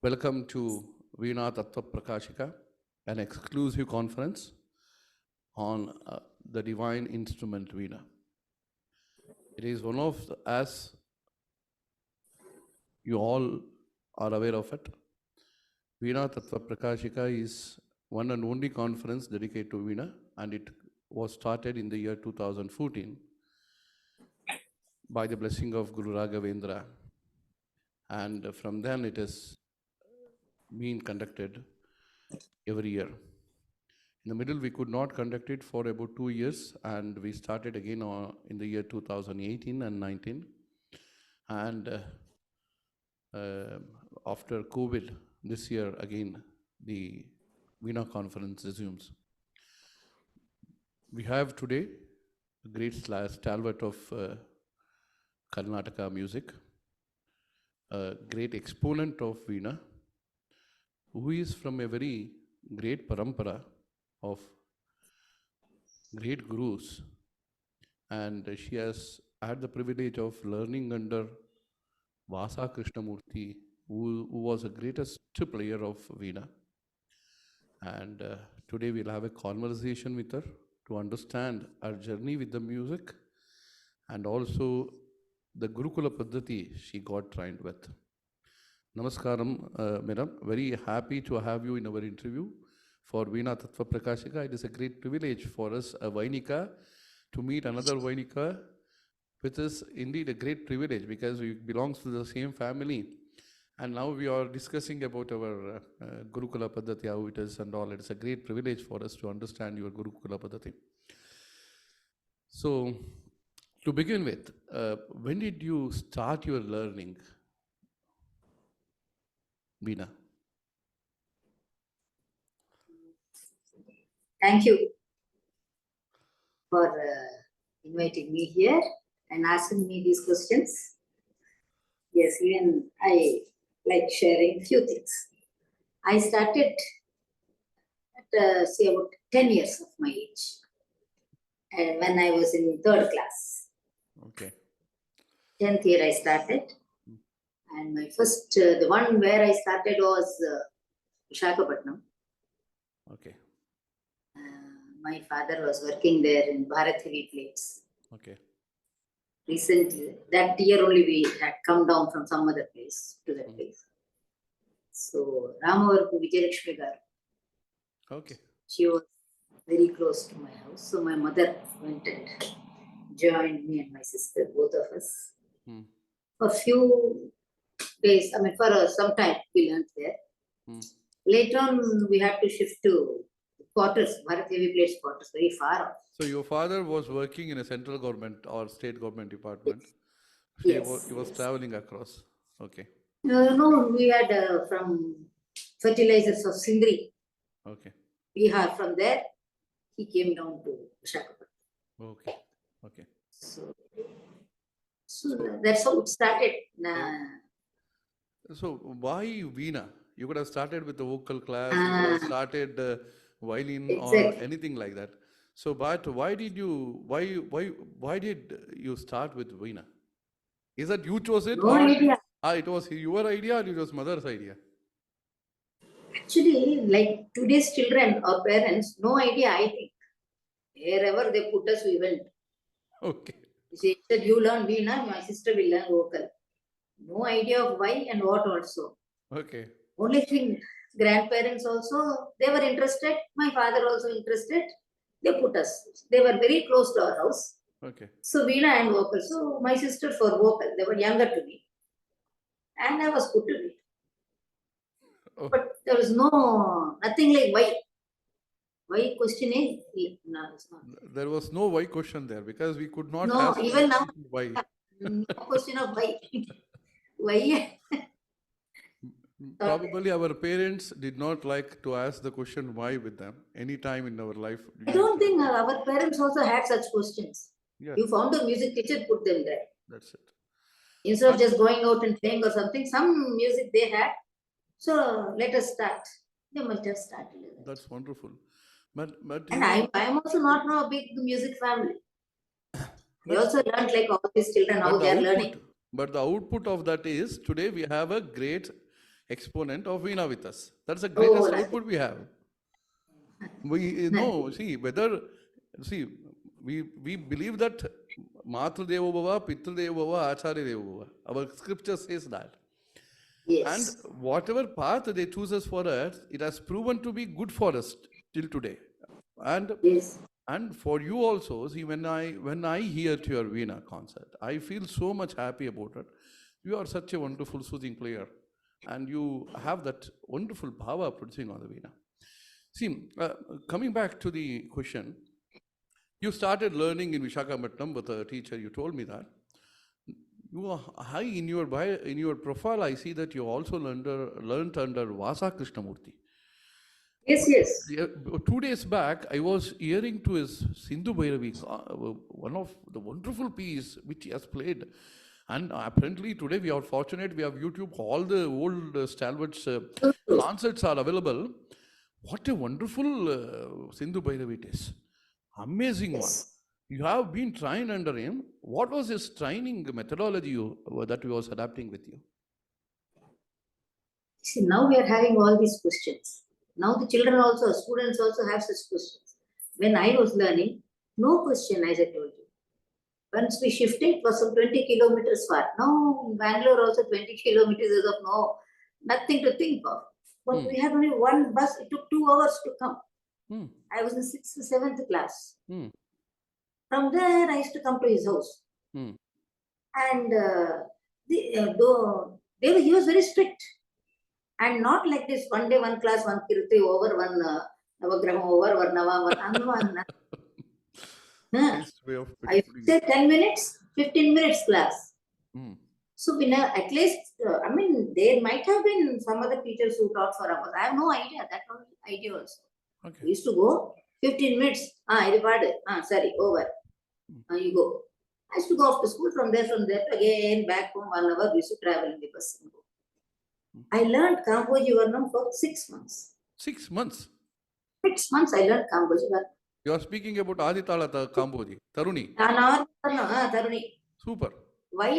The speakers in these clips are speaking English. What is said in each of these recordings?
Welcome to Veena Tattva Prakashika, an exclusive conference on the divine instrument Veena. It is one of, as you all are aware of it, Veena Tattva Prakashika is one and only conference dedicated to Veena, and it was started in the year 2014 by the blessing of Guru Raghavendra. And from then it has been conducted every year. In the middle, we could not conduct it for about 2 years, and we started again in the year 2018 and 19. And after COVID, this year again, the Veena conference resumes. We have today a great stalwart of Karnataka music, a great exponent of Veena, who is from a very great parampara of great gurus, and she has had the privilege of learning under Vasa Krishnamurti, who was the greatest player of Veena. And today we'll have a conversation with her to understand her journey with the music and also the Gurukula Paddhati she got trained with. Namaskaram, madam. Very happy to have you in our interview for Veena Tattva Prakashika. It is a great privilege for us, a Vainika, to meet another Vainika, which is indeed a great privilege because we belong to the same family. And now we are discussing about our Gurukula Paddhati, how it is and all. It's a great privilege for us to understand your Gurukula Paddhati. So, to begin with, when did you start your learning, Veena? Thank you for inviting me here and asking me these questions. Yes, even I like sharing few things. I started at say about 10 years of my age, and when I was in 3rd class. Okay. 10th year I started, and my first, the one where I started was Visakhapatnam. Okay. My father was working there in Bharat Heavy Plates. Okay. Recently, that year only we had come down from some other place to that place. So, Ramavaru Vijayalakshmi garu. Okay. She was very close to my house. So, my mother went and joined me and my sister, both of us. For a few days, I mean, for some time, we learned there. Later on, we had to shift to quarters, Bharat Heavy Plates quarters, very far off. So your father was working in a central government or state government department. Yes. He was traveling across. Okay. No, we had from fertilizers of Sindri. Okay. Bihar. From there, he came down to Visakhapatnam. Okay. Okay. So that's how it started. So why Veena? You could have started with the vocal class. You could have started violin or anything like that. So, but why did you start with Veena? Is that you chose it? No idea. It was your idea or it was mother's idea? Actually, like today's children or parents, no idea, I think. Wherever they put us, we went. Okay. She said, you learn Veena, my sister will learn vocal. No idea of why and what also. Okay. Only thing, grandparents also, they were interested. My father also interested. They put us. They were very close to our house. Okay. So Veena and vocal. So my sister for vocal. They were younger to me. And I was put to it. Oh. But there was nothing like why. Why question is? No, it's not. There was no why question there because we could not ask even now, why. No question of why. Why? Probably our parents did not like to ask the question why with them any time in our life. I don't think our parents also had such questions. Yeah. You found a music teacher, put them there. That's it. Instead of just going out and playing or something, some music they had. So let us start. They must have started. That's wonderful. But and I am also not a big music family. I also learned like all these children how they are learning. But the output of that is today we have a great exponent of Veena with us. That's the greatest output we have. We we believe that Matra Deva Bhava, Pitra Deva Bhava, Acharya Deva Bhava. Our scripture says that. Yes. And whatever path they choose us for us, it has proven to be good for us till today. And yes. And for you also, see, when I hear to your Veena concert, I feel so much happy about it. You are such a wonderful soothing player, and you have that wonderful bhava producing on the Veena. See, coming back to the question, you started learning in Visakhapatnam with a teacher. You told me that. You are high in your profile. I see that you also learned under Vasa Krishnamurti. Yes, yes. 2 days back, I was hearing to his Sindhu Bhairavi, one of the wonderful piece which he has played. And apparently today we are fortunate, we have YouTube, all the old stalwarts concerts are available. What a wonderful Sindhu Bhairavi it is. Amazing one. You have been trained under him. What was his training methodology that he was adapting with you? See, now we are having all these questions. Now the children also, students also have such questions. When I was learning, no question, as I told you. Once we shifted, it was some 20 kilometers far. Now in Bangalore also 20 kilometers is of nothing to think of. But we had only one bus. It took 2 hours to come. I was in 6th or 7th class. From there, I used to come to his house. And he was very strict. And not like this, one day, one class, one kirti over, one navagraham over, one nava, I say 10 minutes, 15 minutes class. So, at least, there might have been some other teachers who taught for hours. I have no idea, that was idea also. Okay. We used to go 15 minutes, over. You go. I used to go off to school, from there again, back home, 1 hour, we used to travel in the bus and go. I learned Kamboji Varnam for 6 months. 6 months? 6 months I learned Kamboji Varnam. You are speaking about Aditala Kamboji, Taruni. Taruni. Super. Why,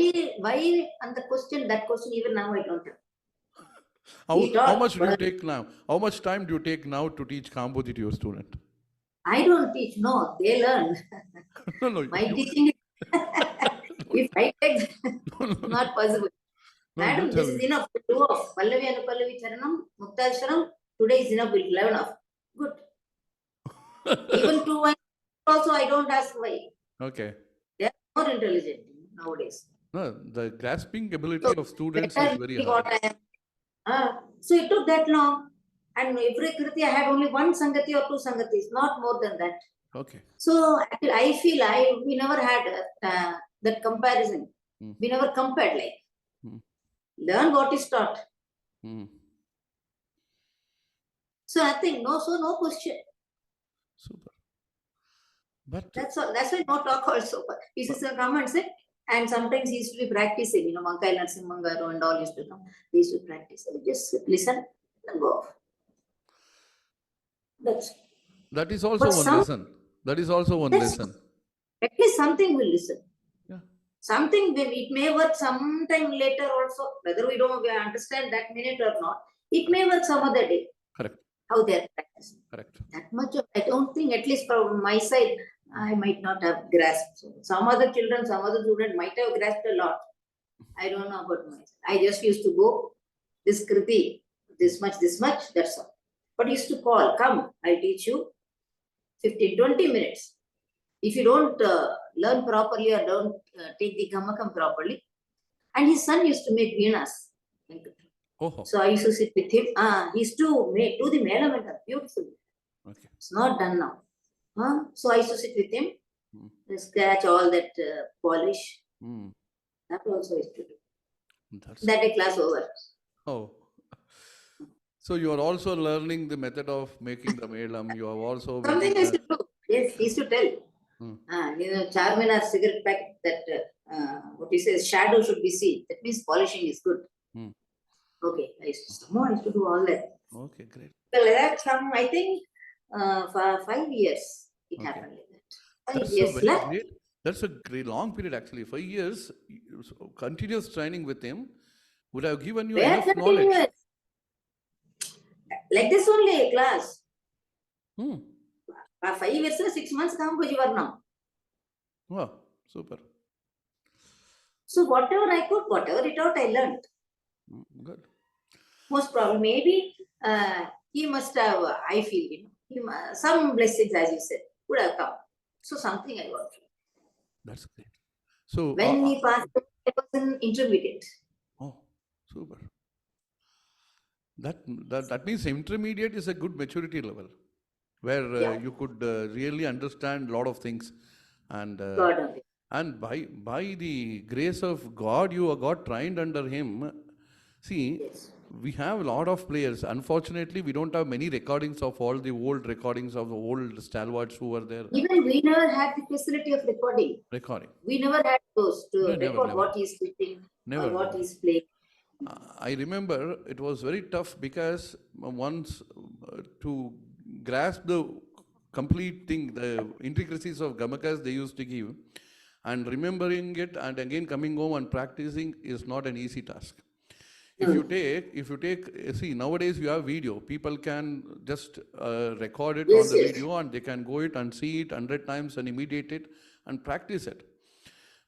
and that question even now I don't have. How much do you take now? How much time do you take now to teach Kamboji to your student? I don't teach, no, they learn. No, my teaching, if I take, not possible. Madam, this is enough to do off. Pallavi Anupallavi Charanam, Muktasharam, today is enough, we'll 11 off. Good. Even 2 1 also I don't ask why. Okay. They are more intelligent nowadays. No, the grasping ability of students is very high. So it took that long. And every kriti I had only 1 sangati or 2 sangatis, not more than that. Okay. So I feel we never had that comparison. We never compared like. Learn what is taught. So nothing, no question. Super. But that's all. That's why no talk also. He used to come and sit, and sometimes he used to be practicing. Mankai Narsimhangaru and all used to come. He used to practice. So just listen and go off. That is also one lesson. That is also one lesson. At least something will listen. Yeah. Something, it may work sometime later also, whether we don't understand that minute or not, it may work some other day. Correct. How they are practicing. Correct. That much I don't think, at least from my side, I might not have grasped. So some other children, some other student might have grasped a lot. I don't know about myself. I just used to go, this kriti, this much, that's all. But used to call, come, I'll teach you 15, 20 minutes. If you don't learn properly or don't take the gamakam properly. And his son used to make Veenas. So I used to sit with him. He used to do the melamenta beautifully. Okay. It's not done now. So I used to sit with him, scratch all that polish. That also I used to do. That day class over. Oh. So you are also learning the method of making the melam. You have also... Something I used to do. Yes, he used to tell. Charminar cigarette packet, that what he says, shadow should be seen. That means polishing is good. Okay, I used to do all that. Okay, great. So that I think for 5 years it happened like that. 5 years left. Great. That's a great long period actually. 5 years, continuous training with him would have given you enough knowledge. Like this only class. Hmm. 5 years, 6 months, come now. Wow, super. So whatever I could, whatever it out, I learned. Good. Most probably, maybe he must have, I feel, some blessings, as you said, would have come. So something I got. That's great. So When he passed, I was in intermediate. Oh, super. That means intermediate is a good maturity level, where you could really understand a lot of things, and by the grace of God, you got trained under him. See, Yes. we have a lot of players. Unfortunately, we don't have many recordings of all the old recordings of the old stalwarts who were there. Even we never had the facility of recording. We never had those to record what he's teaching or what he's playing. I remember it was very tough because once to grasp the complete thing, the intricacies of gamakas they used to give, and remembering it and again coming home and practicing is not an easy task. If you take, see, nowadays you have video. People can just record it on the video and they can go it and see it 100 times and imitate it and practice it.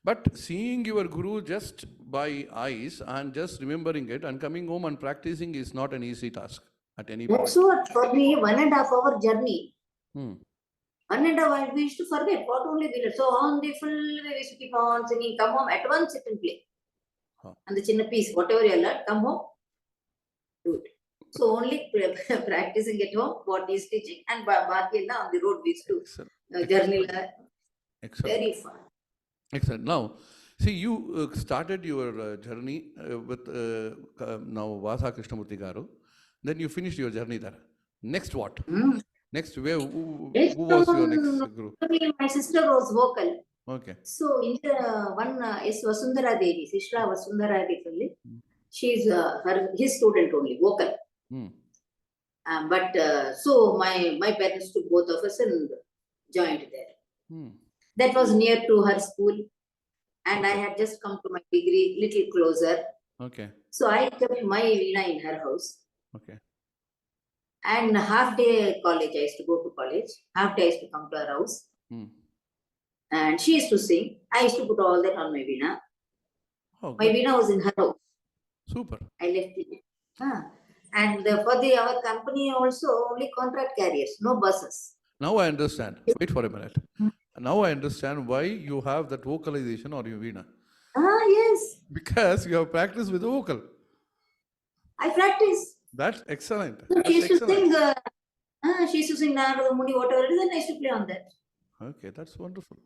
But seeing your guru just by eyes and just remembering it and coming home and practicing is not an easy task at any point. That's what for me, 1.5 hour journey. 1.5 hour, we used to forget what only we did. So on the full way, we used to keep on singing, come home, at once sit and play. And the chinna piece, whatever you learn, come home, do it. So only practicing at home, what is teaching, and Baki on the road we used to journey. Very fun. Excellent. Now, see, you started your journey with now Vasa Krishnamurti Garu. Then you finished your journey there. Next what? Next, who was your next guru? My sister was vocal. Okay. So in the one is Vasundhara Devi, Sishla Vasundhara Devi. She is his student only, vocal. But so my parents took both of us and joined there. That was near to her school, and I had just come to my degree little closer. Okay. So I kept my Veena in her house. Okay. And half day college, I used to go to college. Half day I used to come to her house. And she used to sing. I used to put all that on my Veena. My Veena was in her house. Super. I left it. And for our company also, only contract carriers, no buses. Now I understand. Wait for a minute. Now I understand why you have that vocalization or your Veena. Yes. Because you have practiced with the vocal. I practice. That's excellent. So she used to sing, she used to sing Narada Muni, whatever it is, and I used to play on that. Okay, that's wonderful.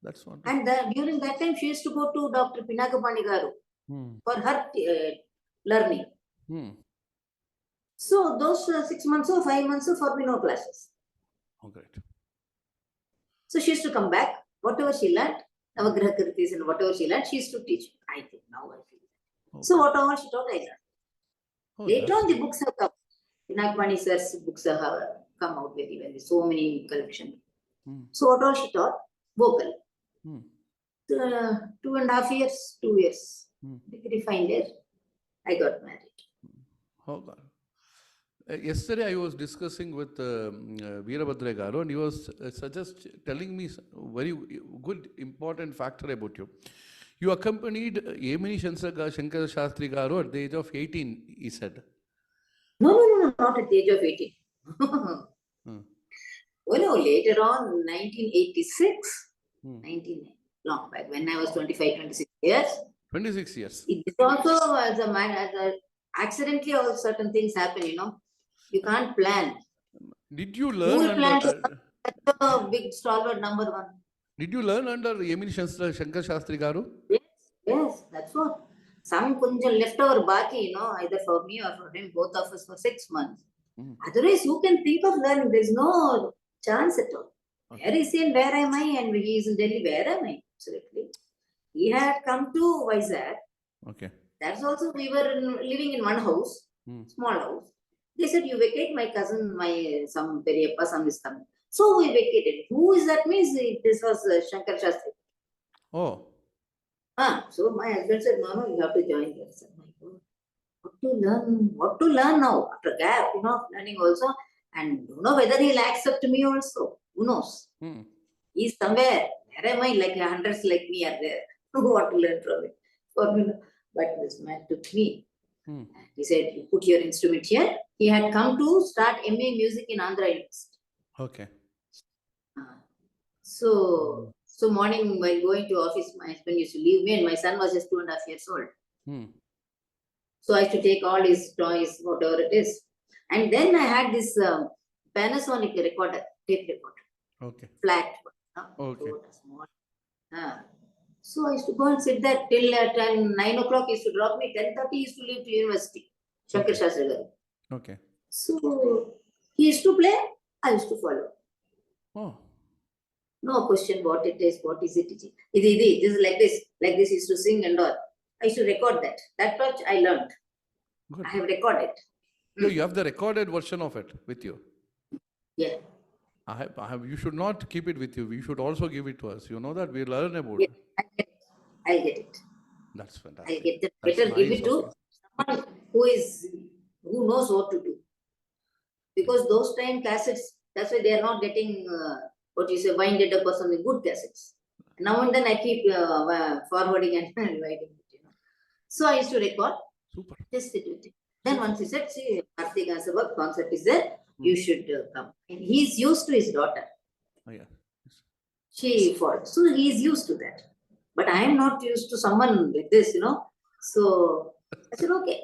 That's wonderful. And during that time, she used to go to Dr. Pinnacle Garu for her learning. So those 6 months or 5 months for me, no classes. Oh, great. So she used to come back, whatever she learned, Navagraha Kritis and whatever she learned, she used to teach. I think now I feel that. So whatever she taught, I learned. Later on, the books have come. Pinakmani sir's books have come out very well. So many collections. So what all she taught? Vocal. 2.5 years, 2 years. Degree final year, I got married. Hold on. Yesterday I was discussing with Veerabhadra Garu, and he was telling me a very good, important factor about you. You accompanied Yemini Shankara Shastri Garu at the age of 18, he said. No, not at the age of 18. Oh no, later on, 1986, long back, when I was 25, 26 years. 26 years. It is also as a man, accidentally all certain things happen, You can't plan. Did you learn? Who will plan that's a big stalwart number one. Did you learn under Yemini Shankara Shastri Garu? Yes, that's what. Some kunjal leftover baki, either for me or for him, both of us for 6 months. Otherwise, who can think of learning? There's no chance at all. Where is he and where am I? And he is in Delhi, where am I? Absolutely. He had come to Vizag. Okay. That's also, we were living in one house, small house. They said, you vacate, my cousin, some Periyappa, some is coming. So we vacated. Who is that? Means this was Shankar Shastri. Oh. So my husband said, no, you have to join here. I said, my God, what to learn now after a gap, learning also, and don't know whether he'll accept me also. Who knows? He's somewhere. Where am I? Like hundreds like me are there. Who want to learn from it? But this man took me. He said, "You put your instrument here." He had come to start MA music in Andhra University. Okay. So morning while going to office, my husband used to leave me, and my son was just 2.5 years old. So I used to take all his toys, whatever it is. And then I had this Panasonic recorder, tape recorder. Okay. Flat. Okay. So I used to go and sit there till 9 o'clock. He used to drop me. 10:30 he used to leave to university. Shankar Shastry. Okay. So he used to play. I used to follow. Oh. No question what it is, what is it? This is like this. Like this, he used to sing and all. I used to record that. That much I learned. Good. I have recorded. You have the recorded version of it with you. Yeah. I have. You should not keep it with you. We should also give it to us. You know that we learn about it. I'll get it. That's fantastic. I'll get it. Better give it to someone who knows what to do. Because those time cassettes, that's why they are not getting winded up or something, good cassettes. Now and then I keep forwarding and writing it. So I used to record. Super. Just sit with it. Then once he said, "See, Karthika Sabha concert is there. You should come." And he's used to his daughter. Oh, yeah. She falls. So he's used to that. But I am not used to someone like this, So I said, okay.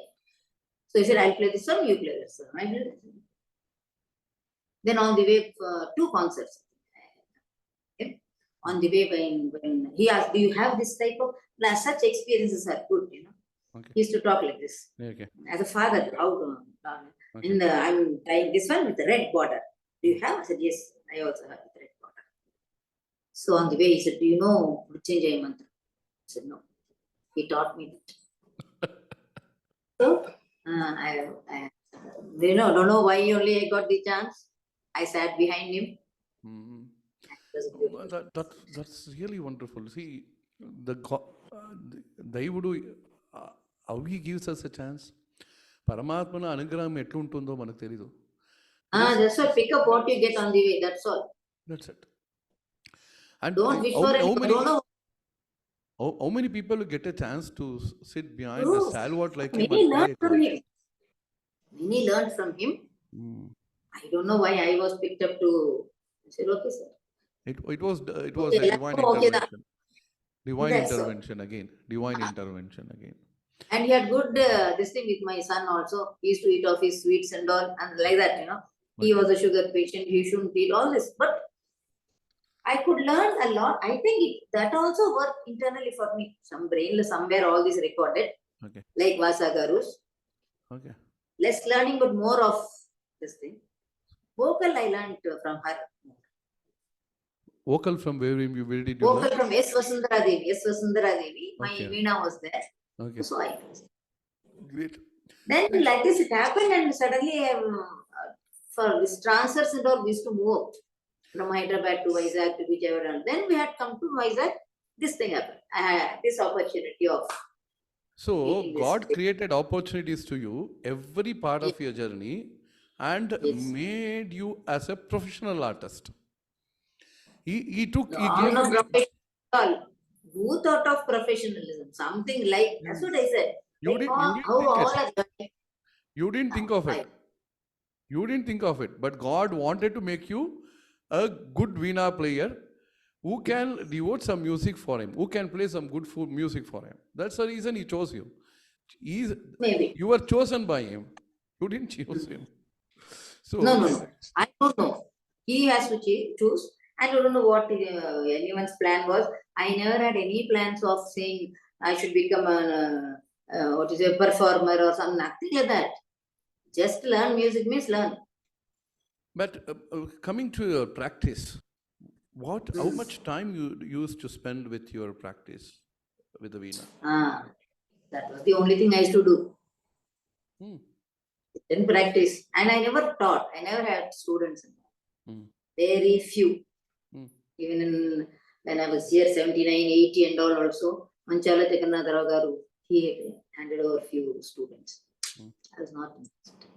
So he said, "I'll play this song, you play that song." I play that song. Then on the way, 2 concerts. Okay. On the way, when he asked, "Do you have this type of..." Such experiences are good, Okay. He used to talk like this. Okay. As a father, how okay. And I'm trying this one with the red border. "Do you have?" I said, "Yes, I also have the red border." So on the way, he said, "Do you know Mrityunjaya mantra?" I said, "No." He taught me that. So I don't know why only I got the chance. I sat behind him. That's really wonderful. See, how he gives us a chance. Paramatmana anugraham etluntundho manaku teliyadu. That's all. Pick up what you get on the way. That's all. That's it. And don't wish for it. How many people get a chance to sit behind a stalwart like him? Many learned from him. Many learned from him. I don't know why I was picked up to. I said, "Okay, sir." It was a divine intervention. Divine intervention again. Divine intervention again. And he had good this thing with my son also. He used to eat off his sweets and all, and like that, He was a sugar patient. He shouldn't eat all this. But I could learn a lot. I think that also worked internally for me. Some brain, somewhere all this recorded. Okay. Like Vasa Garu's. Okay. Less learning, but more of this thing. Vocal I learned from her. Vocal from where did you learn? Vocal from S. Vasundhara Devi. My Veena was there. Okay. So I was. Great. Then like this it happened, and suddenly for this transfers and all, we used to move from Hyderabad to Vizag to whichever. Then we had come to Vizag. This thing happened. I had this opportunity of. So God created opportunities to you every part of your journey and made you as a professional artist. He gave professional. Who thought of professionalism? Something like that's what I said. You didn't think of it. You didn't think of it. But God wanted to make you a good Veena player who can devote some music for him, who can play some good music for him. That's the reason he chose you. Maybe. You were chosen by him. You didn't choose him. So No. I don't know. He has to choose. I don't know what anyone's plan was. I never had any plans of saying I should become a performer or something. Nothing like that. Just learn music means learn. But coming to your practice, how much time you used to spend with your practice with the Veena? That was the only thing I used to do. In practice. And I never taught. I never had students. Very few. Even when I was here, 79, 80 and all also, Manchala Tekannadharao garu, he handed over few students. I was not interested.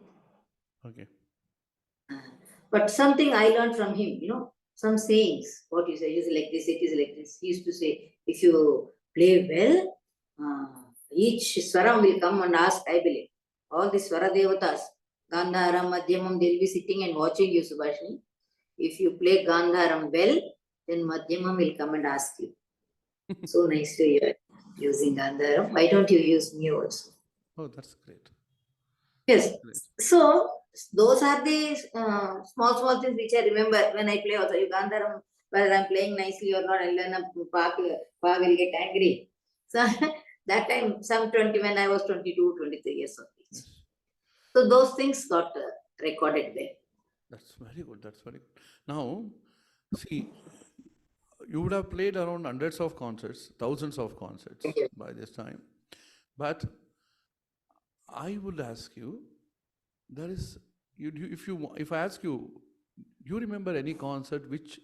Okay. But something I learned from him, some sayings, what you say, is like this, it is like this. He used to say, if you play well, each swara will come and ask, I believe. All the swara devatas, Gandharam, Madhyamam, they'll be sitting and watching you, Subhashini. If you play Gandharam well, then Madhyamam will come and ask you. So nice to hear using Gandharam. Why don't you use me also? Oh, that's great. Yes. Great. So those are the small things which I remember when I play also. Gandharam, whether I'm playing nicely or not, and then Pa will get angry. So that time, when I was 22, 23 years of age. Yes. So those things got recorded there. That's very good. That's very good. Now, see, you would have played around hundreds of concerts, thousands of concerts by this time. But I would ask you, if I ask you, do you remember any concert which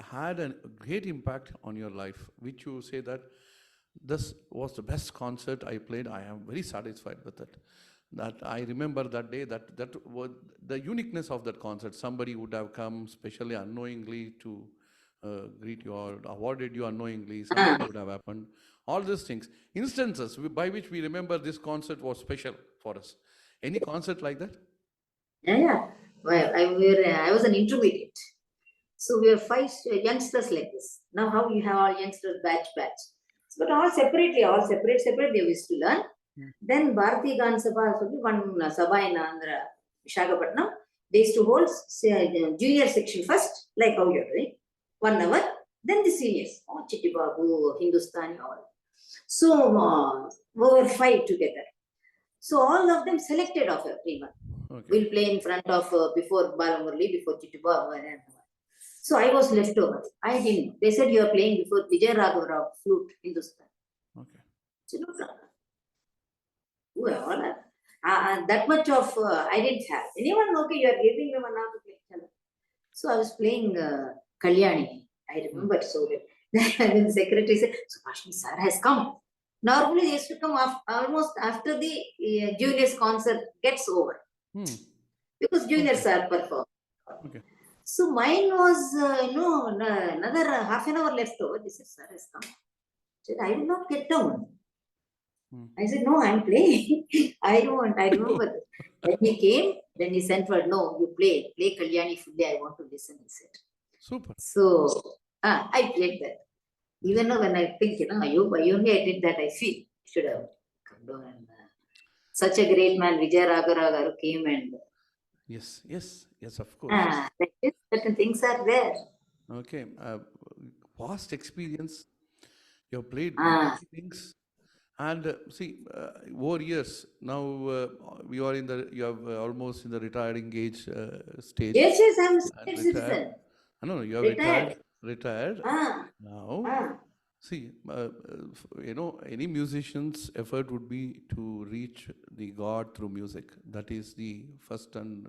had a great impact on your life, which you say that this was the best concert I played, I am very satisfied with it. That I remember that day, that was the uniqueness of that concert. Somebody would have come specially unknowingly to greet you or awarded you unknowingly, something would have happened. All these things, instances by which we remember this concert was special for us. Any concert like that? Yeah. Well, I was an intermediate. So we were 5 youngsters like this. Now how you have all youngsters batch. But all separate, they used to learn. Then Bharati Gan Sabha, one Sabha in Andhra, Visakhapatnam, they used to hold junior section first, like how you're doing, 1 hour. Then the seniors, Chitti Babu, Hindustani, all. So we were 5 together. So all of them selected of everyone. Okay. We'll play in front of before Balamurli, before Chitti Babu. So I was left over. I didn't. They said you are playing before Vijay Raghav Rao, flute, Hindustan. Okay. So no problem. Well, that much of I didn't have. Anyone, okay, you are giving me 1 hour to play. So I was playing Kalyani. I remember so well. Then the secretary said, Subhashini sir has come. Normally they used to come almost after the juniors concert gets over. Because juniors are performing. Okay. So mine was, another half an hour left over. This is sir has come. I said, I will not get down. I said, no, I'm playing. I remember. When he came, then he sent for, no, you play Kalyani fully. I want to listen, he said. Super. So, I played that. Even now when I think, why only I did that, I feel should have come down. And such a great man, Vijay Raghav came and... Yes, of course. Certain things are there. Okay. Vast experience. You have played many things. And see, over years, now you have almost in the retiring age stage. Yes, I'm a citizen. No, you have retired. Now, see, any musician's effort would be to reach the God through music. That is the first and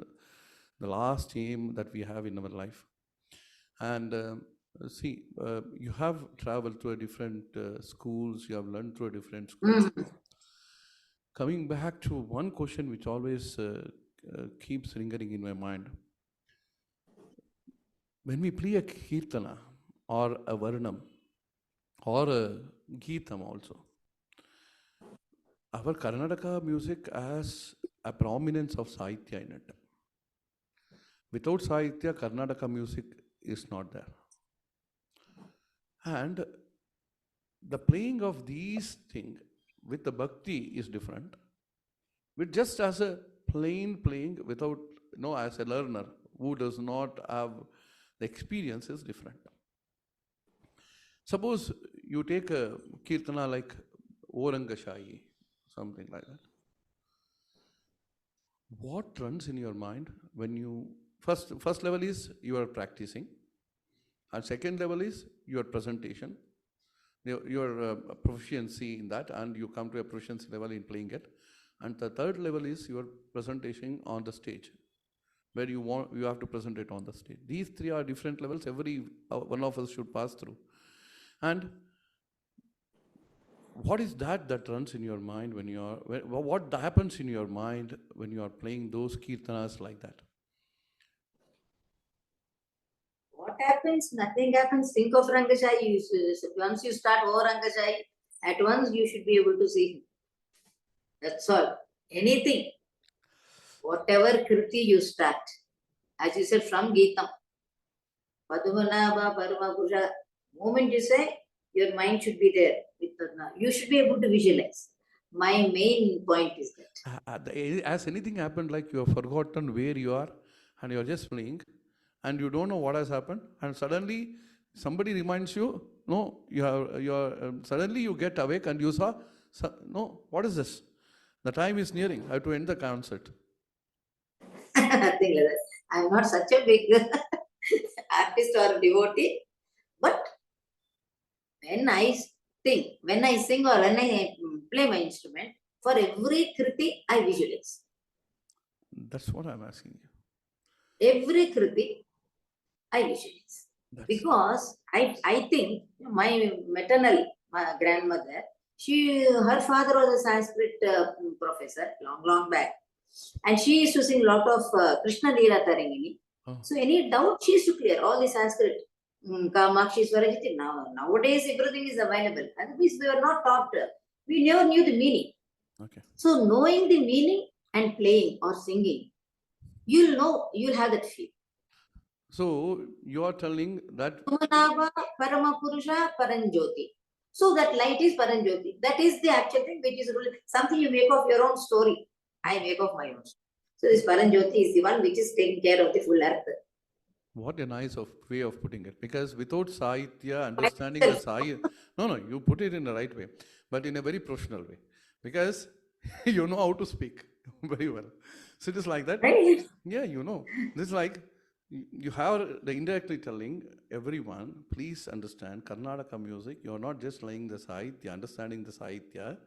the last aim that we have in our life. And see, you have traveled to a different schools, you have learned through a different schools. Coming back to one question which always keeps lingering in my mind. When we play a kirtana or a varnam or a geetam also, our Karnataka music has a prominence of Sahitya in it. Without Sahitya, Karnataka music is not there. And the playing of these things with the bhakti is different. With just as a plain playing without, as a learner who does not have the experience is different. Suppose you take a kirtana like Orangashahi, something like that. What runs in your mind when you, first level is you are practicing, and second level is your presentation, your proficiency in that, and you come to a proficiency level in playing it. And the third level is your presentation on the stage, where you have to present it on the stage. These three are different levels. Every one of us should pass through. And what is that runs in your mind when you are, what happens in your mind when you are playing those kirtanas like that? What happens? Nothing happens. Think of Rangashai. Once you start over Rangashai, at once you should be able to see him. That's all. Anything. Whatever kriti you start. As you said, from Geetam. Padmanabha, Paramapurusha. Moment you say, your mind should be there. You should be able to visualize. My main point is that. Has anything happened like you have forgotten where you are and you are just playing and you don't know what has happened and suddenly somebody reminds you, no, suddenly you get awake and you saw, no, what is this? The time is nearing. I have to end the concert. Nothing like that. I'm not such a big artist or devotee, but when I sing or when I play my instrument, for every kriti I visualize. That's what I'm asking you. Every kriti I visualize. Because I think my maternal grandmother, her father was a Sanskrit professor long back. And she used to sing a lot of Krishna Leela Tarangini. Oh. So any doubt, she used to clear all the Sanskrit. Kamakshi Swarajiti. Nowadays, everything is available. Otherwise, we were not taught. We never knew the meaning. Okay. So knowing the meaning and playing or singing, you'll have that feel. So you are telling that Paramapurusha Paranjoti. So that light is Paranjoti. That is the actual thing, which is something you make of your own story. I make of my own. So this Paranjoti is the one which is taking care of the full earth. What a nice way of putting it. Because without Sahitya, understanding the Sahitya, no, you put it in the right way, but in a very professional way. Because you know how to speak very well. So it is like that. Right. Yeah, you know. This is like, you have the indirectly telling everyone, please understand Karnataka music. You are not just playing the Sahitya, understanding the Sahitya.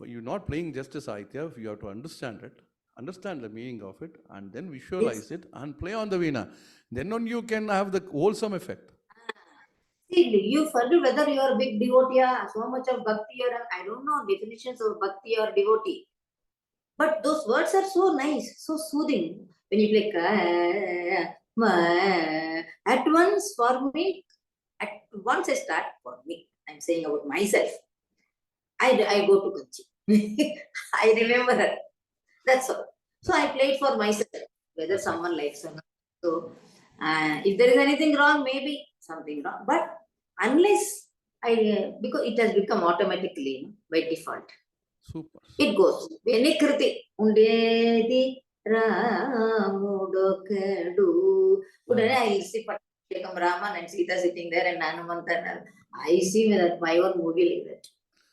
You're not playing just a Sahitya, you have to understand it, understand the meaning of it, and then visualize it and play on the Veena. Then only you can have the wholesome effect. See, you forget whether you are a big devotee, so much of bhakti, or I don't know definitions of bhakti or devotee. But those words are so nice, so soothing. When you play at once for me, at once I start for me. I'm saying about myself. I go to Kanchi. I remember her. That's all. So I played for myself, whether someone likes or not. So if there is anything wrong, maybe something wrong. But unless because it has become automatically by default. Super. It goes. Any kriti. Undedi Ramudokedu. I see Raman and Sita sitting there and Hanumantan. I see that my own movie like that.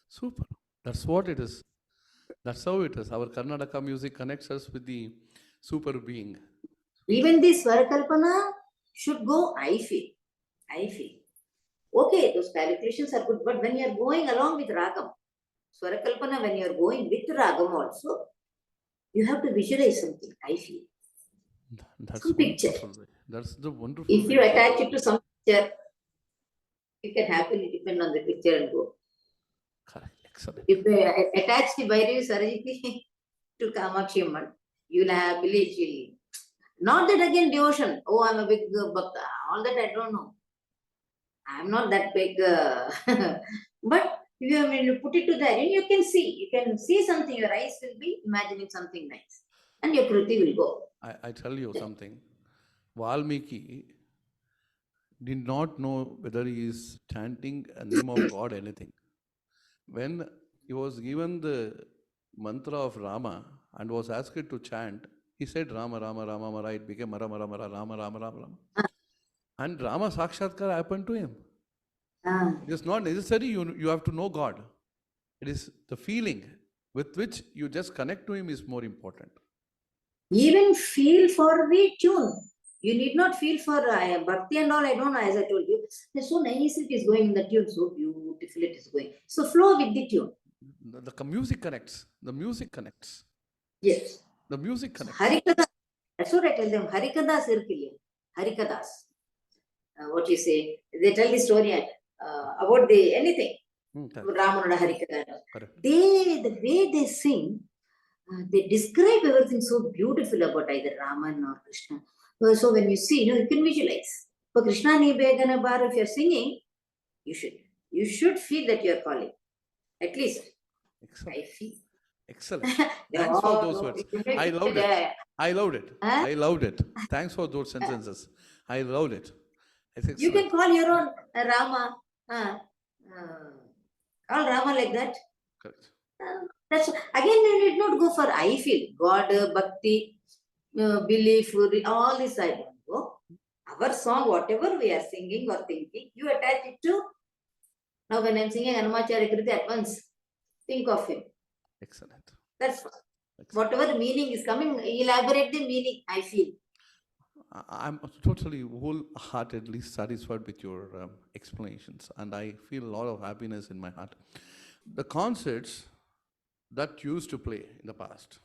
Super. That's what it is. That's how it is. Our Karnataka music connects us with the super being. Even this Svarakalpana should go, I feel. Okay, those calculations are good, but when you are going along with Ragam, Svarakalpana, when you are going with Ragam also, you have to visualize something, I feel. That's some wonderful. That's the wonderful. If you attach it to some picture, you can happily depend on the picture and go. Correct. Excellent. If they attach the Bhairavi Sarajiti to Kamakshi Amman, you'll happily feel. Not that again devotion. Oh, I'm a big bhakta. All that I don't know. I'm not that big. But when you put it to that, you can see something. Your eyes will be imagining something nice. And your kriti will go. I tell you something. Valmiki did not know whether he is chanting a name of God or anything. When he was given the mantra of Rama and was asked to chant, he said Rama, Rama, Rama, Mara. It became Mara, Mara, Mara, Rama, Rama, Rama, Rama. And Rama Sakshatkar happened to him. It is not necessary you have to know God. It is the feeling with which you just connect to him is more important. Even feel for the tune. You need not feel for bhakti and all, I don't know, as I told you. So nice it is going in the tune, so beautiful it is going. So flow with the tune. The music connects. The music connects. Yes. The music connects. Harikadas. That's what I tell them. Harikadas irkilya. Harikadas. What you say? They tell the story about anything. Ramana Harikara. The way they sing, they describe everything so beautiful about either Raman or Krishna. So when you see, you can visualize. For Krishna Ni Begana Bar, if you're singing, you should feel that you're calling. At least. Excellent. I feel. Excellent. Thanks for those words. I loved it. I loved it. Huh? I loved it. Thanks for those sentences. I loved it. You can call your own Rama. Call Rama like that. Correct. That's again, you need not go for I feel. God, Bhakti, belief, all this I don't go. Our song, whatever we are singing or thinking, you attach it to. Now when I'm singing Anumacharya Kriti, at once think of him. Excellent. That's whatever meaning is coming, elaborate the meaning, I feel. I'm totally wholeheartedly satisfied with your explanations, and I feel a lot of happiness in my heart. The concerts that you used to play in the past,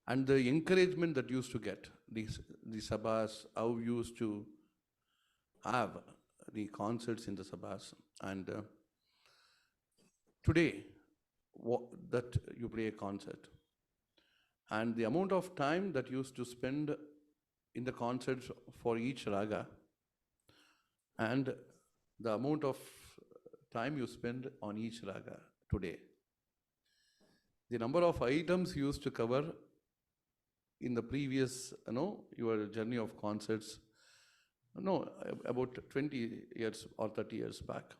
and the encouragement that you used to get, the sabhas, how you used to have the concerts in the sabhas, and today, that you play a concert, and the amount of time that you used to spend in the concerts for each raga, and the amount of time you spend on each raga today, the number of items you used to cover in the previous, your journey of concerts, about 20 years or 30 years back,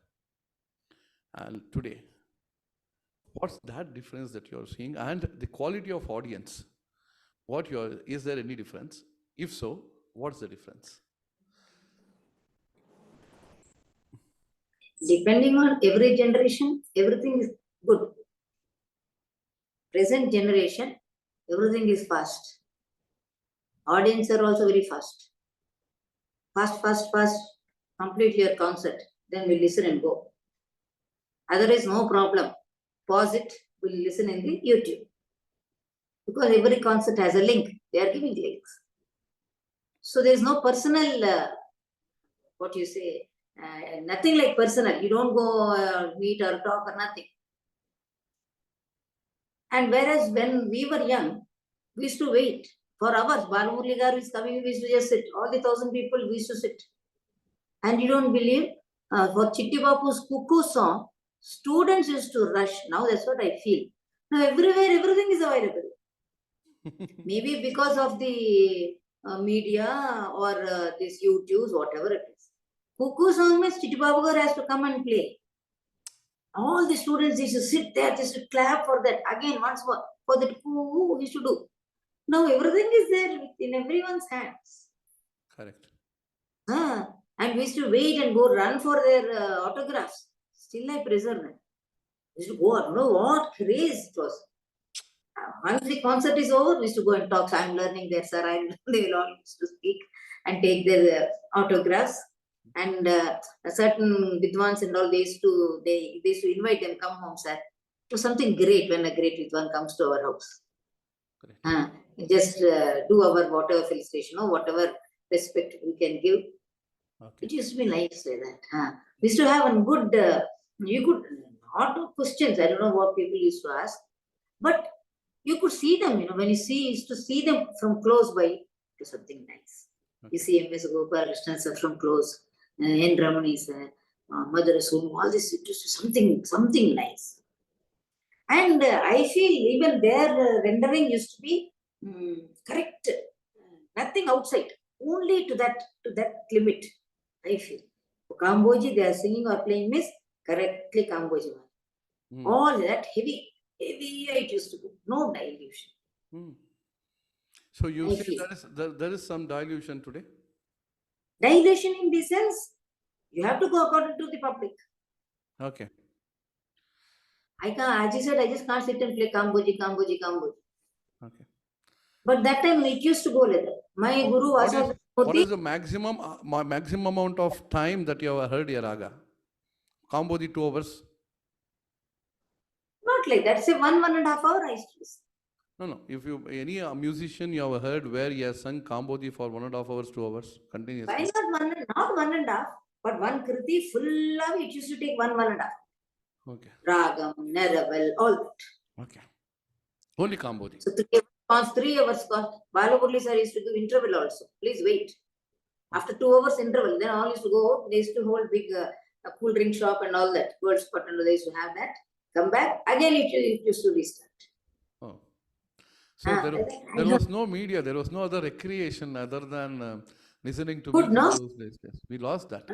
and today, what's that difference that you're seeing? And the quality of audience, is there any difference? If so, what's the difference? Depending on every generation, everything is good. Present generation, everything is fast. Audience are also very fast. Fast. Complete your concert. Then we listen and go. Otherwise, no problem. Pause it. We'll listen in the YouTube. Because every concert has a link. They are giving links. So there is no personal, nothing like personal. You don't go meet or talk or nothing. And whereas when we were young, we used to wait for hours. Balamurli Garu is coming, we used to just sit. All the 1,000 people, we used to sit. And you don't believe, for Chitti Bapu's Cuckoo song, students used to rush. Now that's what I feel. Now everywhere, everything is available. Maybe because of the media or this YouTube's, whatever it is. Cuckoo song means Chitti Babu has to come and play. All the students used to sit there, just to clap for that. Again, once more, for that we used to do. Now everything is there in everyone's hands. Correct. And we used to wait and go run for their autographs. Still I preserve them. We used to go, I don't know what craze it was. Once the concert is over, we used to go and talk. So I'm learning there, sir. They will all used to speak and take their autographs. And a certain Vidwans and all, they used to invite them, come home, sir. It was something great when a great Vidwan comes to our house. Just do our whatever felicitation or whatever respect we can give. Okay. It used to be nice like that. We used to have a good, you could, not questions, I don't know what people used to ask, but you could see them, when you used to see them from close by, to something nice. Okay. You see M.S. Gopal Krishna sir from close, N. Ramani sir, Mother Soon, all this, it was something nice. And I feel even their rendering used to be correct, nothing outside, only to that limit, I feel. For Kamboji, they are singing or playing means correctly Kamboji. All that heavy it used to go, no dilution. So you say there is some dilution today? Dilution in the sense, you have to go according to the public. Okay. As you said, I just can't sit and play Kamboji. Okay. But that time it used to go like that. My guru was. What is the maximum amount of time that you have heard your raga? Kamboji 2 hours? Not like that. Say 1.5 hours I used to listen. No. If any musician you have heard where he has sung Kamboji for 1.5 hours, 2 hours continuously. Why not 1.5? But one kriti full of it used to take 1.5. Okay. Ragam, Neraval, all that. Okay. Only Kambodi. So 3 hours course. Balagurli sir used to do interval also. Please wait. After 2 hours interval, then all used to go out. They used to hold big cool drink shop and all that. World spot and they used to have that. Come back. Again, it used to restart. Oh. So there was no media. There was no other recreation other than listening to music those days. Yes. We lost that.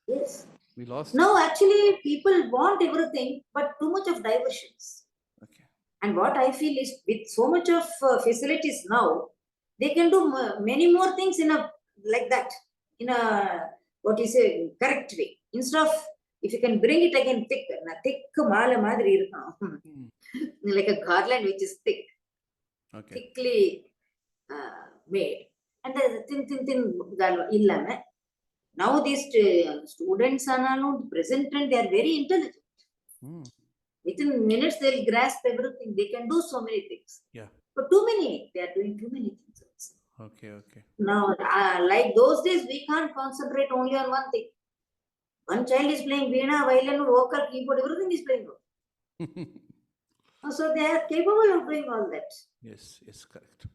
Yes. We lost No, actually, people want everything, but too much of diversions. Okay. And what I feel is with so much of facilities now, they can do many more things in a like that, in a what you say correct way. Instead of if you can bring it again thick mala madri irukam, like a garland which is thick, thickly made, and the thin illame. Now these students are present and they are very intelligent. Within minutes they'll grasp everything. They can do so many things. Yeah. But too many. They are doing too many things also. Okay. Now, like those days, we can't concentrate only on one thing. One child is playing veena, violin, vocal, keyboard, everything is playing. So they are capable of doing all that. Yes, correct.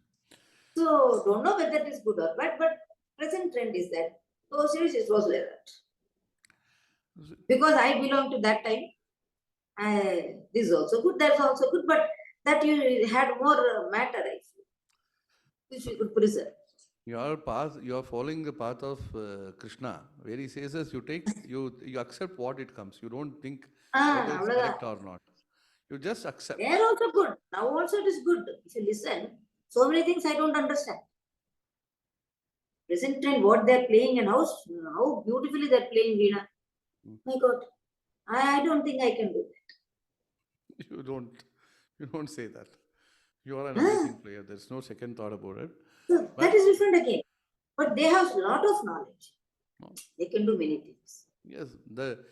So don't know whether it is good or bad, but present trend is that those days it was like that. Because I belong to that time. This is also good, that's also good, but that you had more matter, I feel, which we could preserve. You are following the path of Krishna, where he says as you accept what it comes. You don't think whether it's correct or not. You just accept. They are also good. Now also it is good. If you listen, so many things I don't understand. Present trend, what they are playing and how beautifully they are playing Veena. My God, I don't think I can do that. You don't say that. You are an amazing player. There's no second thought about it. So that is different again. But they have a lot of knowledge. They can do many things. Yes, the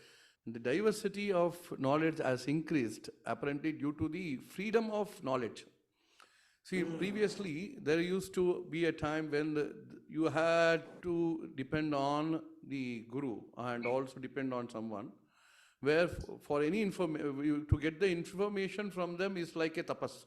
diversity of knowledge has increased apparently due to the freedom of knowledge. See, previously there used to be a time when you had to depend on the guru and also depend on someone, where for any information, to get the information from them is like a tapas.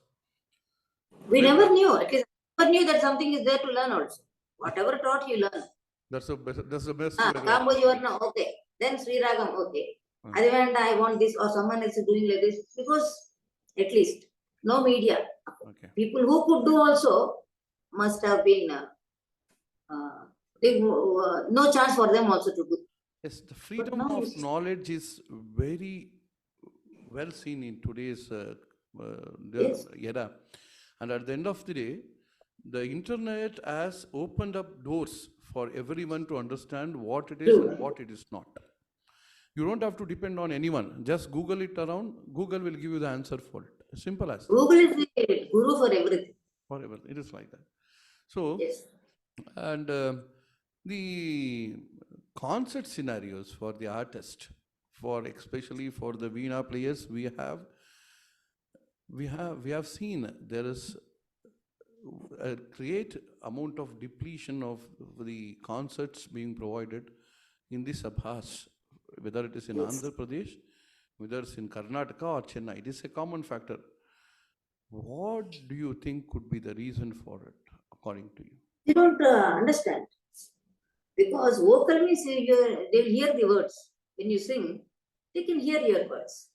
We never knew. At least I never knew that something is there to learn also. Whatever taught, you learn. That's the best. Kamboji Varna, okay. Then Sri Ragam, okay. I want this, or someone else is doing like this, because at least no media. Okay. People who could do also must have been no chance for them also to do. Yes, the freedom of knowledge is very well seen in today's era. And at the end of the day, the internet has opened up doors for everyone to understand what it is and what it is not. You don't have to depend on anyone. Just Google it around. Google will give you the answer for it. Simple as that. Google is the guru for everything. Forever. It is like that. So, yes. And the concert scenarios for the artist, especially for the Veena players, we have seen there is a great amount of depletion of the concerts being provided in the sabhas, whether it is in Andhra Pradesh, whether it's in Karnataka or Chennai. It is a common factor. What do you think could be the reason for it, according to you? You don't understand. Because vocal means they'll hear the words. When you sing, they can hear your words.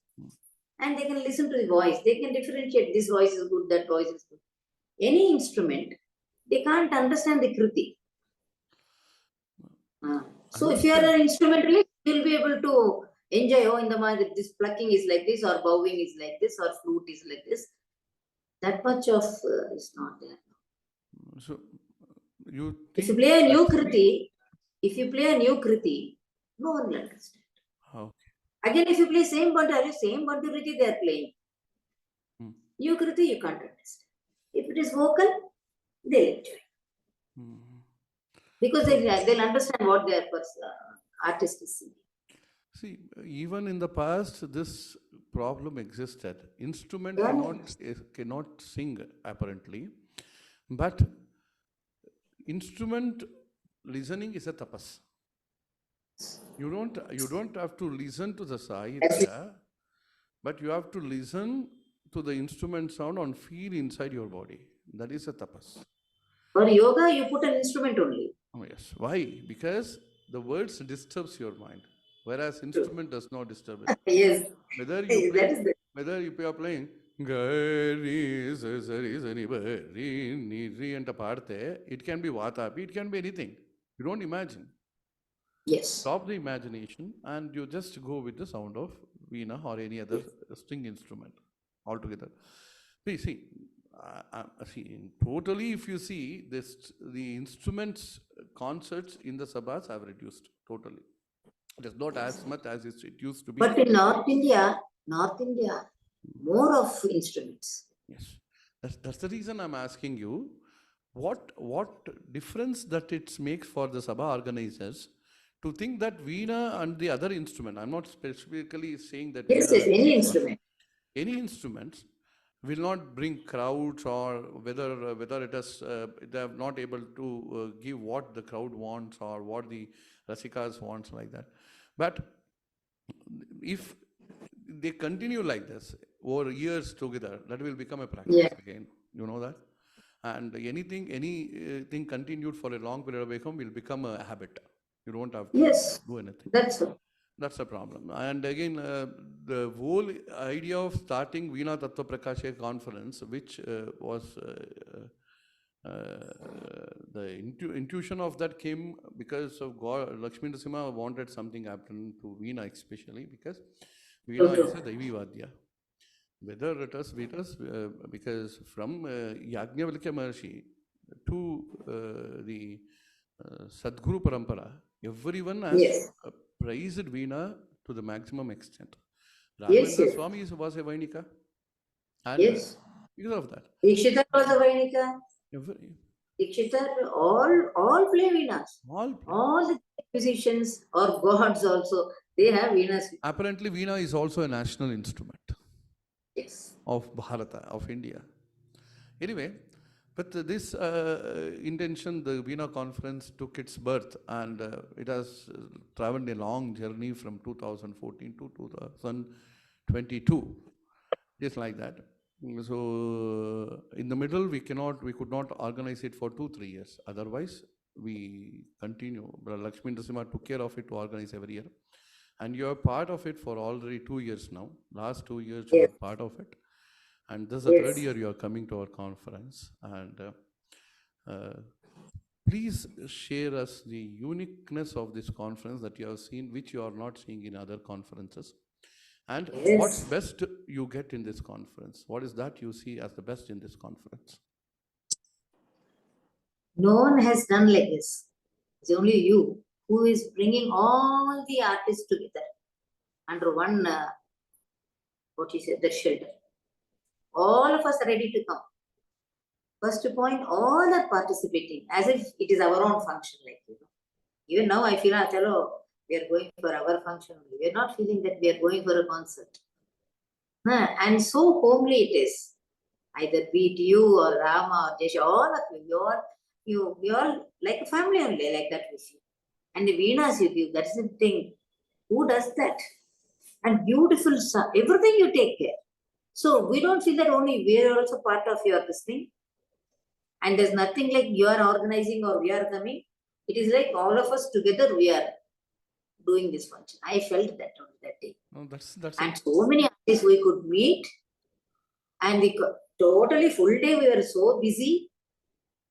And they can listen to the voice. They can differentiate, this voice is good, that voice is good. Any instrument, they can't understand the kriti. So if you are an instrumentalist, you'll be able to enjoy, in the mind, this plucking is like this, or bowing is like this, or flute is like this. That much of is not there. So you if you play a new kriti, no one will understand. Okay. Again, if you play same bantu kriti they are playing. New kriti you can't understand. If it is vocal, they'll enjoy. Because they'll understand what their artist is singing. See, even in the past, this problem existed. Instrument cannot sing, apparently. But instrument listening is a tapas. You don't have to listen to the Sahitya, but you have to listen to the instrument sound and feel inside your body. That is a tapas. For yoga, you put an instrument only. Oh yes. Why? Because the words disturbs your mind, whereas instrument does not disturb it. Yes. Whether you play, whether you are playing it can be Vatapi, it can be anything. You don't imagine. Yes. Stop the imagination and you just go with the sound of Veena or any other string instrument altogether. See, totally if you see this, the instruments concerts in the sabhas have reduced totally. It is not as much as it used to be. But in North India, more of instruments. Yes, that's the reason I'm asking you, what difference that it makes for the sabha organizers to think that Veena and the other instrument, I'm not specifically saying that yes, any instrument. Any instruments will not bring crowds, or whether it is they are not able to give what the crowd wants or what the rasikas wants, like that. But if they continue like this over years together, that will become a practice again. You know that? And anything continued for a long period of time will become a habit. You don't have to do anything. That's a problem. And again, the whole idea of starting Veena Tattva Prakashika conference, which was the intuition of that came because of God. Lakshmi Narasimha wanted something happen to Veena, especially because Veena is a Daivi Vadya. Whether it is because from Yajnavalkya Maharshi to the Sadguru Parampara, everyone has praised Veena to the maximum extent. Raghavendra Swami was a Vainika. And because of that. Dikshitar was a Vainika. Dikshitar, all play Veenas. All the musicians or gods also, they have Veenas. Apparently, Veena is also a national instrument. Yes. Of Bharata, of India. Anyway, but this intention, the Veena conference took its birth, and it has traveled a long journey from 2014 to 2022, just like that. So in the middle, we could not organize it for 2-3 years. Otherwise, we continue. But Lakshmi Narasimha took care of it to organize every year. And you are part of it for already 2 years now. Last 2 years, you are part of it. And this is the third year you are coming to our conference. And please share us the uniqueness of this conference that you have seen, which you are not seeing in other conferences. And what's best you get in this conference? What is that you see as the best in this conference? No one has done like this. It's only you who is bringing all the artists together under one, the shelter. All of us are ready to come. First point, all are participating as if it is our own function. Even now I feel, we are going for our function. We are not feeling that we are going for a concert. And so homely it is. Either be it you or Rama or Jesha, all of you, we all like a family only, like that we feel. And the Veenas you give, that's the thing. Who does that? And beautiful stuff, everything you take care. So we don't feel that only we are also part of your this thing. And there's nothing like you are organizing or we are coming. It is like all of us together we are doing this function. I felt that on that day. Oh, that's and so many artists we could meet. And we totally full day we were so busy.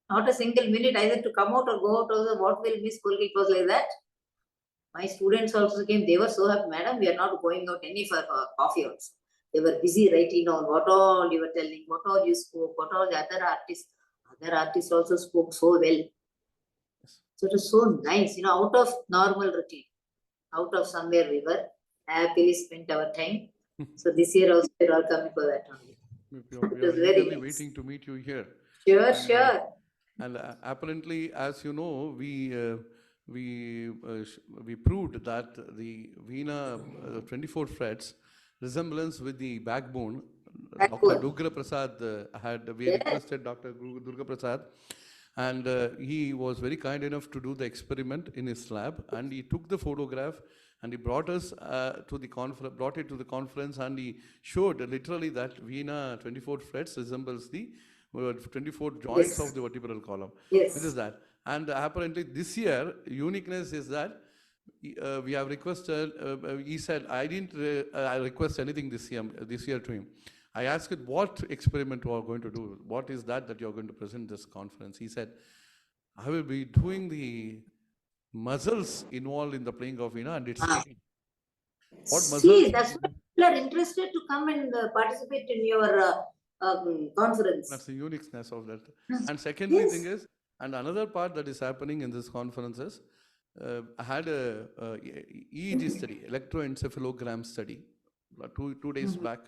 Not a single minute either to come out or go out. Also, what will miss? It was like that. My students also came. They were so happy. Madam, we are not going out any for coffee also. They were busy writing down what all you were telling, what all you spoke, what all the other artists. Other artists also spoke so well. So it was so nice, out of normal routine. Out of somewhere we were happily spent our time. So this year also we are all coming for that only. We are eagerly waiting to meet you here. Sure. And apparently, as you know, we proved that the Veena 24 frets resemblance with the backbone. Dr. Durga Prasad we requested Dr. Durga Prasad And he was very kind enough to do the experiment in his lab, and he took the photograph and he brought us to the conference, brought it to the conference, and he showed literally that Veena 24 frets resembles the 24 joints of the vertebral column. Yes. It is that. And apparently this year, uniqueness is that we have requested, he said, I didn't request anything this year to him. I asked what experiment you are going to do. What is that you're going to present this conference? He said, I will be doing the muscles involved in the playing of Veena and its taking. What muscles? See, that's why people are interested to come and participate in your conference. That's the uniqueness of that. And secondly thing is, and another part that is happening in this conference is, I had a EEG study, electroencephalogram study, 2 days back.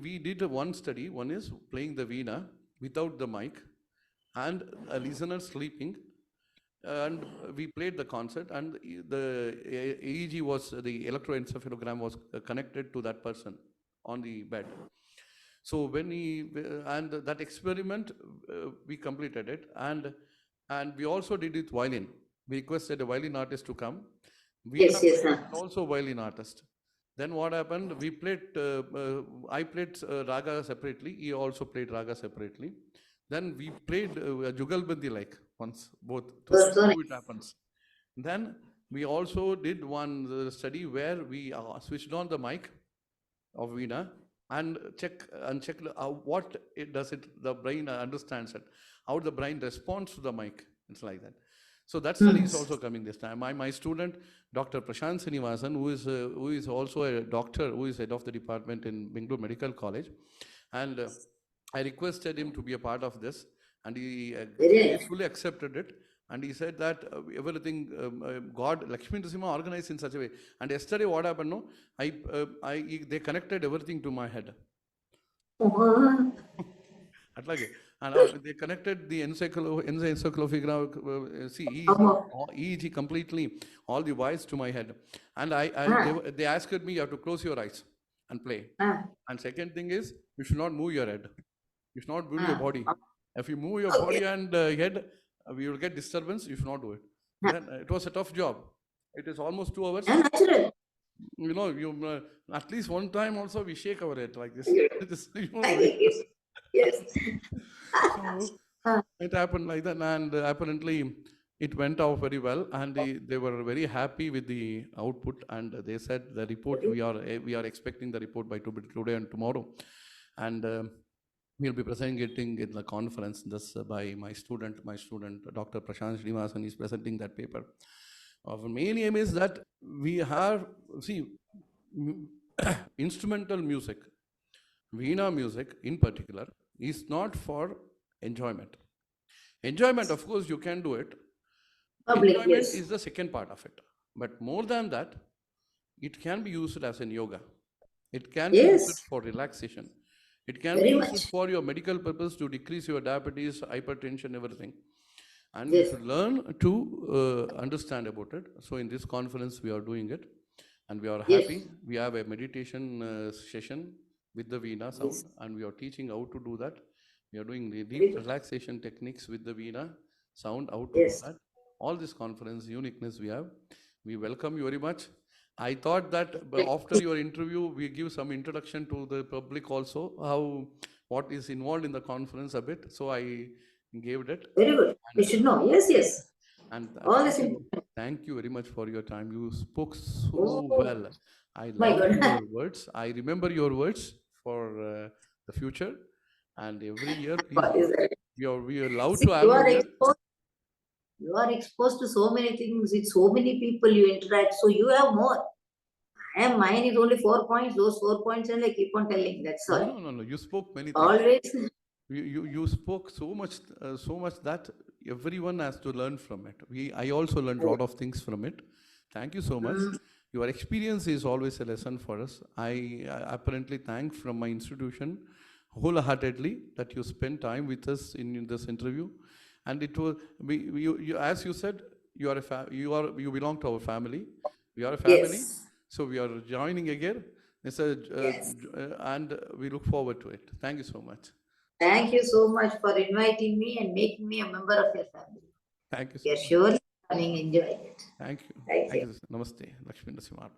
We did one study. One is playing the Veena without the mic and a listener sleeping, and we played the concert, and the EEG was, the electroencephalogram was connected to that person on the bed. So when and that experiment, we completed it, and we also did it violin. We requested a violin artist to come. We also violin artist. Then what happened? We played, I played raga separately. He also played raga separately. Then we played Jugalbandi like once, both, to see how it happens. Then we also did one study where we switched on the mic of Veena and check what the brain understands it, how the brain responds to the mic. It's like that. So that study is also coming this time. My student, Dr. Prashant Srinivasan, who is also a doctor, who is head of the department in Bangalore Medical College, and I requested him to be a part of this, and he fully accepted it. And he said that everything God, Lakshmi Nrsimha organized in such a way. And yesterday what happened? No, they connected everything to my head. And they connected the encephalograph, EEG completely, all the voice to my head. And they asked me, you have to close your eyes and play. And second thing is, you should not move your head. You should not move your body. If you move your body and head, you will get disturbance. You should not do it. Then it was a tough job. It is almost 2 hours. You know, at least one time also we shake our head like this. Yes. So it happened like that, and apparently it went off very well, and they were very happy with the output, and they said the report, we are expecting the report by today and tomorrow, and we'll be presenting in the conference. This by my student, Dr. Prashant Srinivasan is presenting that paper. Our main aim is that we have, instrumental music, Veena music in particular, is not for enjoyment. Enjoyment, of course, you can do it. Enjoyment is the second part of it. But more than that, it can be used as an yoga. It can be used for relaxation. It can be used for your medical purpose to decrease your diabetes, hypertension, everything. And you should learn to understand about it. So in this conference, we are doing it. And we are happy. We have a meditation session with the Veena sound, and we are teaching how to do that. We are doing the deep relaxation techniques with the Veena sound, how to do that. All this conference uniqueness we have. We welcome you very much. I thought that after your interview, we give some introduction to the public also, what is involved in the conference a bit. So I gave it. Very good. We should know. Yes. And thank you very much for your time. You spoke so well. I love your words. I remember your words for the future. And every year, please, we are allowed to have you. You are exposed to so many things with so many people you interact. So you have more. Mine is only 4 points. Those 4 points, and I keep on telling. That's all. No. You spoke many things. Always. You spoke so much that everyone has to learn from it. I also learned a lot of things from it. Thank you so much. Your experience is always a lesson for us. I apparently thank from my institution wholeheartedly that you spent time with us in this interview. And it was, as you said, you belong to our family. We are a family, so we are joining again. And we look forward to it. Thank you so much. Thank you so much for inviting me and making me a member of your family. Thank you so We are much. surely coming enjoying it. Thank you. Thank you. Namaste. Lakshmi Narasimha.